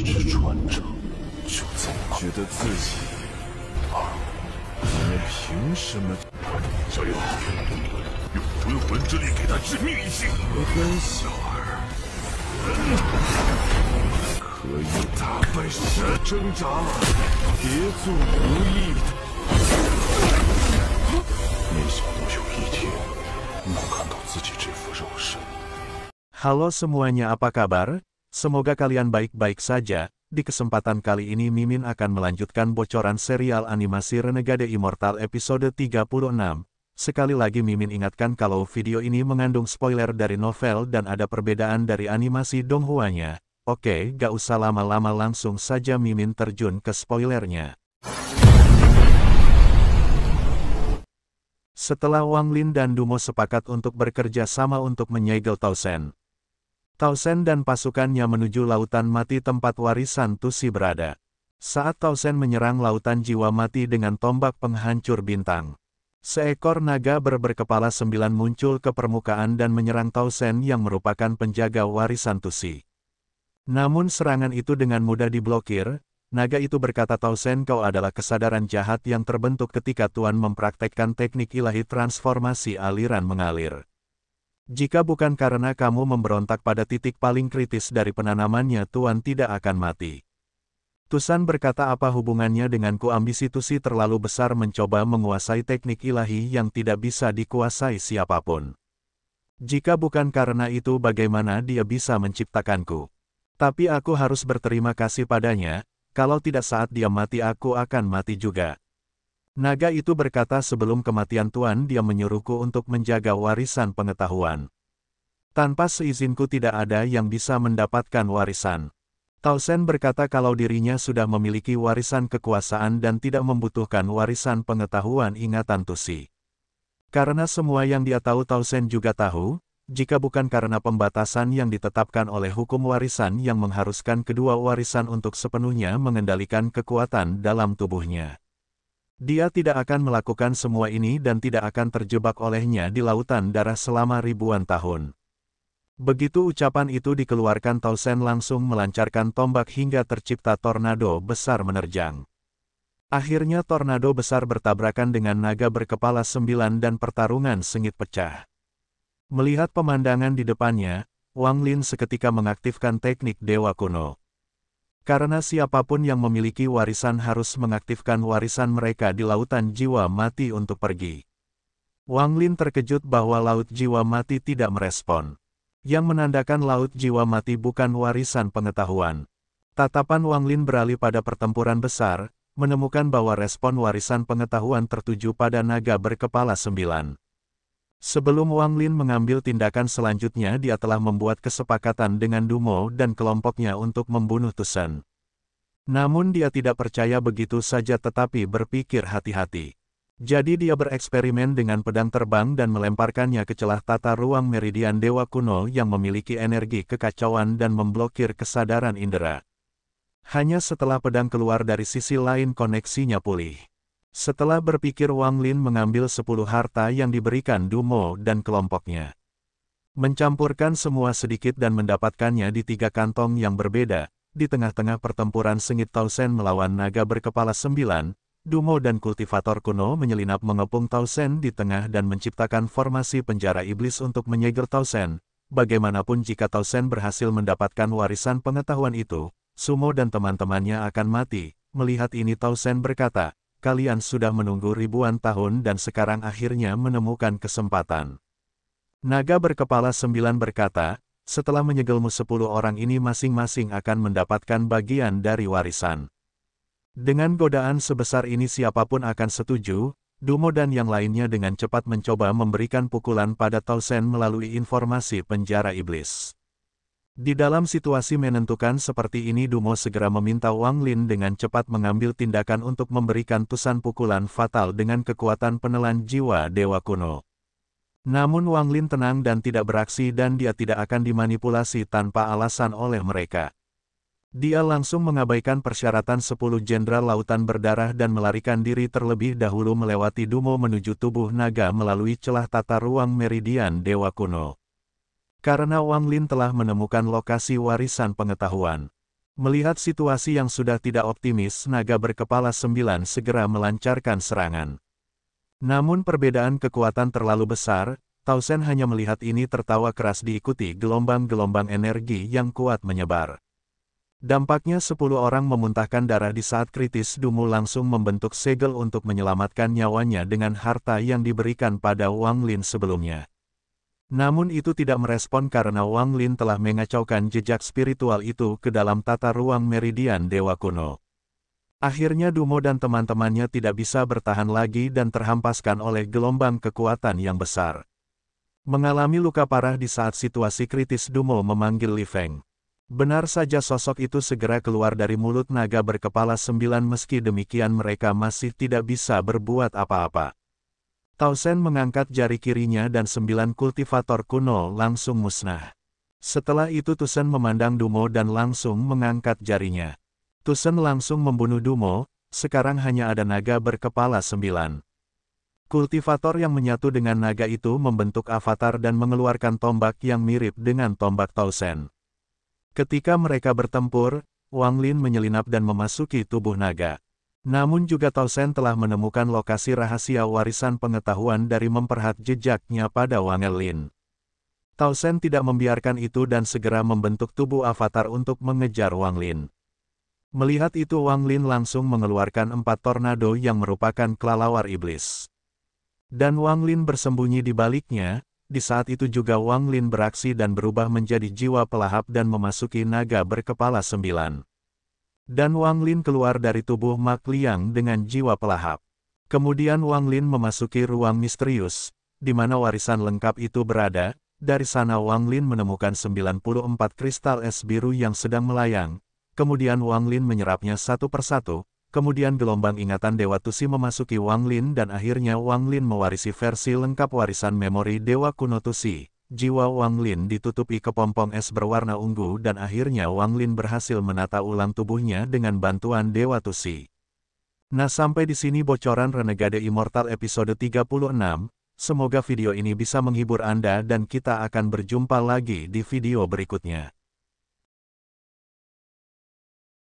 之传承就在觉得自己，你们凭什么？小友，用吞魂之力给他致命一击！跟小儿，可以打败神，挣扎了，别做无意的。没想到有一天能看到自己这副肉身。Halo semuanya, apa kabar? Semoga kalian baik-baik saja. Di kesempatan kali ini Mimin akan melanjutkan bocoran serial animasi Renegade Immortal episode 36. Sekali lagi Mimin ingatkan kalau video ini mengandung spoiler dari novel dan ada perbedaan dari animasi Donghuanya. Oke, gak usah lama-lama, langsung saja Mimin terjun ke spoilernya. Setelah Wang Lin dan Dumo sepakat untuk bekerja sama untuk menyegel Tao Shen, Tao Shen dan pasukannya menuju Lautan Mati tempat warisan Tusi berada. Saat Tao Shen menyerang Lautan Jiwa Mati dengan tombak penghancur bintang, seekor naga berkepala 9 muncul ke permukaan dan menyerang Tao Shen yang merupakan penjaga warisan Tusi. Namun serangan itu dengan mudah diblokir. Naga itu berkata, Tao Shen, kau adalah kesadaran jahat yang terbentuk ketika Tuan mempraktekkan teknik ilahi transformasi aliran mengalir. Jika bukan karena kamu memberontak pada titik paling kritis dari penanamannya, Tuan tidak akan mati. Tusan berkata, apa hubungannya denganku? Ambisi Tusi terlalu besar mencoba menguasai teknik ilahi yang tidak bisa dikuasai siapapun. Jika bukan karena itu, bagaimana dia bisa menciptakanku? Tapi aku harus berterima kasih padanya, kalau tidak saat dia mati aku akan mati juga. Naga itu berkata, sebelum kematian Tuan dia menyuruhku untuk menjaga warisan pengetahuan. Tanpa seizinku tidak ada yang bisa mendapatkan warisan. Tao Shen berkata kalau dirinya sudah memiliki warisan kekuasaan dan tidak membutuhkan warisan pengetahuan ingatan Tusi. Karena semua yang dia tahu Tao Shen juga tahu, jika bukan karena pembatasan yang ditetapkan oleh hukum warisan yang mengharuskan kedua warisan untuk sepenuhnya mengendalikan kekuatan dalam tubuhnya, dia tidak akan melakukan semua ini dan tidak akan terjebak olehnya di lautan darah selama ribuan tahun. Begitu ucapan itu dikeluarkan, Tao Shen langsung melancarkan tombak hingga tercipta tornado besar menerjang. Akhirnya tornado besar bertabrakan dengan naga berkepala 9 dan pertarungan sengit pecah. Melihat pemandangan di depannya, Wang Lin seketika mengaktifkan teknik Dewa Kuno. Karena siapapun yang memiliki warisan harus mengaktifkan warisan mereka di Lautan Jiwa Mati untuk pergi. Wang Lin terkejut bahwa Laut Jiwa Mati tidak merespon, yang menandakan Laut Jiwa Mati bukan warisan pengetahuan. Tatapan Wang Lin beralih pada pertempuran besar, menemukan bahwa respon warisan pengetahuan tertuju pada naga berkepala 9. Sebelum Wang Lin mengambil tindakan selanjutnya, dia telah membuat kesepakatan dengan Dumo dan kelompoknya untuk membunuh Tusan. Namun dia tidak percaya begitu saja tetapi berpikir hati-hati. Jadi dia bereksperimen dengan pedang terbang dan melemparkannya ke celah tata ruang meridian Dewa Kuno yang memiliki energi kekacauan dan memblokir kesadaran indera. Hanya setelah pedang keluar dari sisi lain koneksinya pulih. Setelah berpikir, Wang Lin mengambil 10 harta yang diberikan Dumo dan kelompoknya. Mencampurkan semua sedikit dan mendapatkannya di 3 kantong yang berbeda. Di tengah-tengah pertempuran sengit Tao Shen melawan naga berkepala 9, Dumo dan kultivator kuno menyelinap mengepung Tao Shen di tengah dan menciptakan formasi penjara iblis untuk menyegel Tao Shen. Bagaimanapun jika Tao Shen berhasil mendapatkan warisan pengetahuan itu, Sumo dan teman-temannya akan mati. Melihat ini Tao Shen berkata, kalian sudah menunggu ribuan tahun dan sekarang akhirnya menemukan kesempatan. Naga berkepala 9 berkata, setelah menyegelmu 10 orang ini masing-masing akan mendapatkan bagian dari warisan. Dengan godaan sebesar ini siapapun akan setuju. Dumo dan yang lainnya dengan cepat mencoba memberikan pukulan pada Tao Shen melalui informasi penjara iblis. Di dalam situasi menentukan seperti ini, Dumo segera meminta Wang Lin dengan cepat mengambil tindakan untuk memberikan Tusan pukulan fatal dengan kekuatan penelan jiwa Dewa Kuno. Namun Wang Lin tenang dan tidak beraksi dan dia tidak akan dimanipulasi tanpa alasan oleh mereka. Dia langsung mengabaikan persyaratan 10 jenderal lautan berdarah dan melarikan diri terlebih dahulu melewati Dumo menuju tubuh naga melalui celah tata ruang meridian Dewa Kuno. Karena Wang Lin telah menemukan lokasi warisan pengetahuan, Melihat situasi yang sudah tidak optimis, naga berkepala 9 segera melancarkan serangan. Namun perbedaan kekuatan terlalu besar, Tao Shen hanya melihat ini tertawa keras diikuti gelombang-gelombang energi yang kuat menyebar. Dampaknya 10 orang memuntahkan darah di saat kritis. Dumo langsung membentuk segel untuk menyelamatkan nyawanya dengan harta yang diberikan pada Wang Lin sebelumnya. Namun itu tidak merespon karena Wang Lin telah mengacaukan jejak spiritual itu ke dalam tata ruang meridian Dewa Kuno. Akhirnya Dumo dan teman-temannya tidak bisa bertahan lagi dan terhampaskan oleh gelombang kekuatan yang besar. Mengalami luka parah di saat situasi kritis, Dumo memanggil Li Feng. Benar saja sosok itu segera keluar dari mulut naga berkepala 9. Meski demikian mereka masih tidak bisa berbuat apa-apa. Tao Shen mengangkat jari kirinya dan 9 kultivator kuno langsung musnah. Setelah itu Tusen memandang Dumo dan langsung mengangkat jarinya. Tusen langsung membunuh Dumo, sekarang hanya ada naga berkepala 9. Kultivator yang menyatu dengan naga itu membentuk avatar dan mengeluarkan tombak yang mirip dengan tombak Tao Shen. Ketika mereka bertempur, Wang Lin menyelinap dan memasuki tubuh naga. Namun juga Tao Shen telah menemukan lokasi rahasia warisan pengetahuan dari memperhat jejaknya pada Wang Lin. Tao Shen tidak membiarkan itu dan segera membentuk tubuh avatar untuk mengejar Wang Lin. Melihat itu Wang Lin langsung mengeluarkan 4 tornado yang merupakan kelelawar iblis. Dan Wang Lin bersembunyi di baliknya. Di saat itu juga Wang Lin beraksi dan berubah menjadi jiwa pelahap dan memasuki naga berkepala 9. Dan Wang Lin keluar dari tubuh Mak Liang dengan jiwa pelahap. Kemudian Wang Lin memasuki ruang misterius, di mana warisan lengkap itu berada. Dari sana Wang Lin menemukan 94 kristal es biru yang sedang melayang. Kemudian Wang Lin menyerapnya satu persatu. Kemudian gelombang ingatan Dewa Tusi memasuki Wang Lin dan akhirnya Wang Lin mewarisi versi lengkap warisan memori Dewa Kuno Tusi. Jiwa Wang Lin ditutupi kepompong es berwarna ungu dan akhirnya Wang Lin berhasil menata ulang tubuhnya dengan bantuan Dewa Tusi. Nah, sampai di sini bocoran Renegade Immortal episode 36. Semoga video ini bisa menghibur Anda dan kita akan berjumpa lagi di video berikutnya.